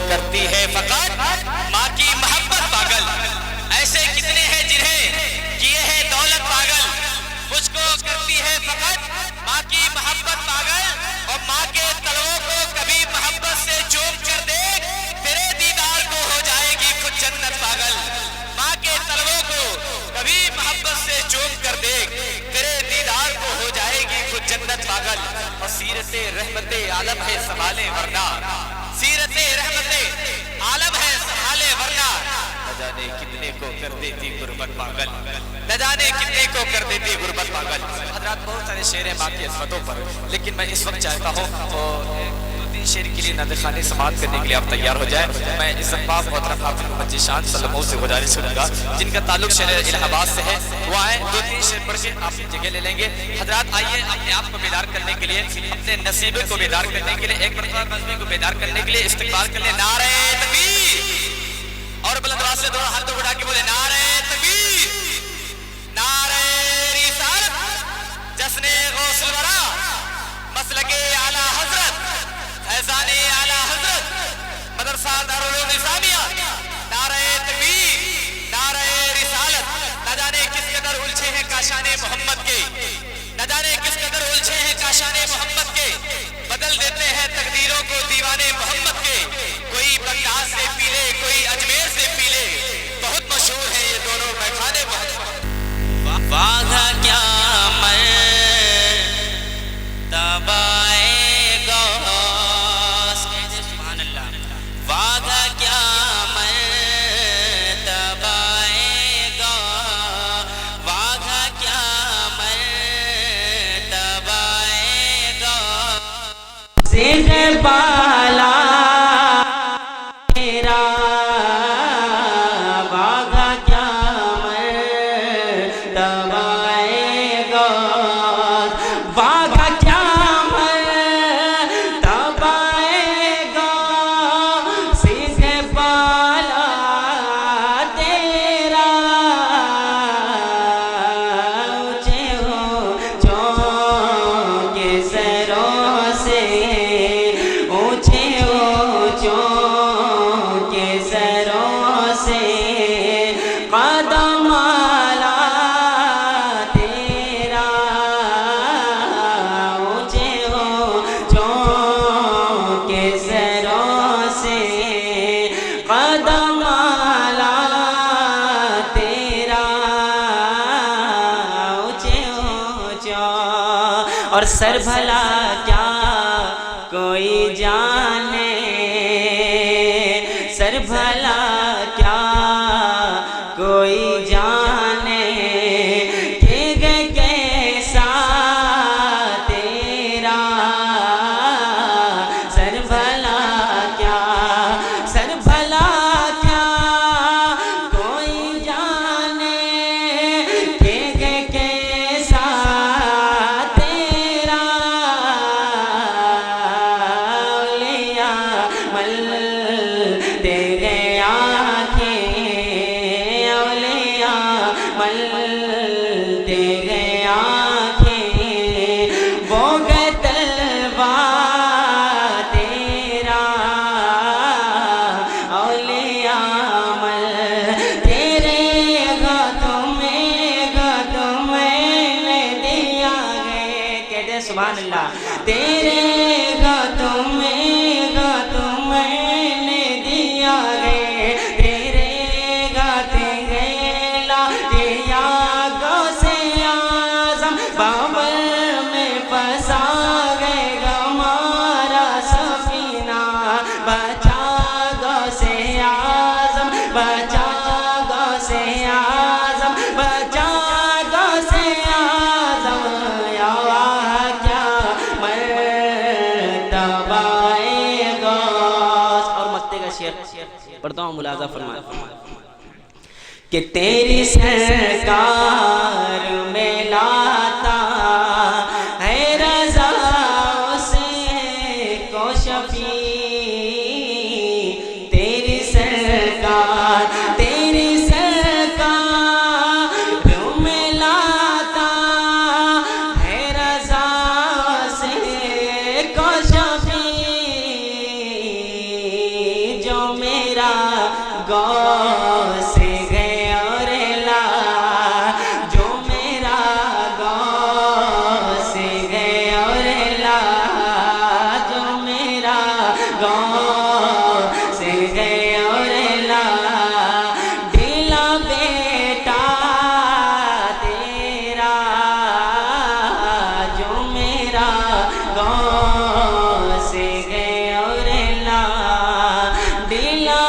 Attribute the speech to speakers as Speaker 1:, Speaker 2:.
Speaker 1: کرتی ہے فقط ماں کی محبت پاگل. ایسے کتنے ہیں جنہیں کیے ہے دولت پاگل. مجھ کو کرتی ہے فقط ماں کی محبت پاگل. اور ماں کے تلووں کو کبھی محبت سے چوم کر دیکھ, تیرے دیدار کو ہو جائے گی خود جنت پاگل. ماں کے تلووں کو کبھی محبت سے چوم کر دیکھ, تیرے دیدار کو ہو جائے گی خود جنت پاگل. اور سیرت رحمت عالم ہے سنبھالے ورنہ, سیرت رحمت عالم ہے سنبھالے ورنہ, نہ جانے کتنے کو کر دیتی غربت پاگل, نہ جانے کتنے کو کر دیتی غربت پاگل. حضرات بہت سارے شعر ہیں باقی عظمتوں پر, لیکن میں اس وقت چاہتا ہوں تو دو تین شعر کے لیے نعت خوانی سماعت کرنے کے لیے آپ تیار ہو جائیں. میں عزت پاک محترم حافظ محمد شان صلی اللہ علیہ وسلم سے گزارش کروں گا جن کا تعلق شہر الہ آباد سے ہے, وہ آئیں دو تین شعر پڑھ کے آپ جگہ لے لیں گے. حضرات آئیے اپنے آپ کو بیدار کرنے کے لیے, اپنے نصیبے کو بیدار کرنے کے لیے, ایک مرتبہ نصیبے کو بیدار کرنے کے لیے استقبال کر لیں. نعرہ تکبیر, اور بلند آواز سے دونوں ہاتھوں اٹھا کے بولے نعرہ تکبیر, نعرہ رسالت, جشن غوث الورا, مسلک اعلیٰ حضرت, فیضان اعلیٰ حضرت, مدرسہ دارالعلوم اسلامیہ. نعرہ تکبیر, نعرہ رسالت. نہ جانے کس قدر الجھے ہیں کاشان محمد کے, نہ جانے کس قدر الجھے ہیں کاشان محمد کے, بدل دیتے ہیں تقدیروں کو دیوانے محمد کے. کوئی بغداد سے پی لے, کوئی اجمیر سے پی لے, بہت مشہور ہیں یہ دونوں میخانے محمد. واغا کیا مرتبائے غوث, سبحان اللہ. واغا کیا مرتبائے غوث, واغا کیا مرتبائے غوث.
Speaker 2: زیر بالا تیرا واغا کیا مرتبائے غوث, واغا کیا مرتبائے غوث. زیر بالا تیرا اونچے اونچوں کے سروں سے, اونچے اونچوں کے سروں سے قدم اعلیٰ تیرا, اونچے اونچوں کے سروں سے قدم اعلیٰ تیرا, اونچے اونچوں. اور سر بھلا کیا کوئی جانے, سر بھلا کیا کوئی جانے, کہ کیسا تیرا سر بھلا کیا, سر بھلا کیا کوئی جانے, کہ کیسا تیرا. اولیاء مل تیرے آنکھیں, اولیاء مل تیرے آنکھیں, وہ گئے طلبہ تیرا. اولیاء مل تیرے ہاتھوں میں نے دیا گئے, کہتے سبحان اللہ. تیرے ہاتھوں میں نے دیا گئے, تیرے گاتے گئے لا دیا غوث اعظم. بابل میں پھنسا گئے ہمارا سفینہ, بچا غوث اعظم, بچا غوث اعظم, بچا غوث اعظم. یا کیا مرتبائے غوث. اور مکتے کا شعر پڑھتا ہوں, ملاحظہ فرمائیں کہ تیری سرکار میں لاتا ہے رضا اسے کو شفیع. تیری سرکار میں لاتا ہے رضا اسے کو شفیع. جو جو میرا گاؤں سے گیا رے لا جو میرا گاؤں سے گیا رے لا جو میرا گاؤں سے گیا رے لا ڈیلا بیٹا تیرا جو میرا گاؤں سے گیا رے لا ڈیلا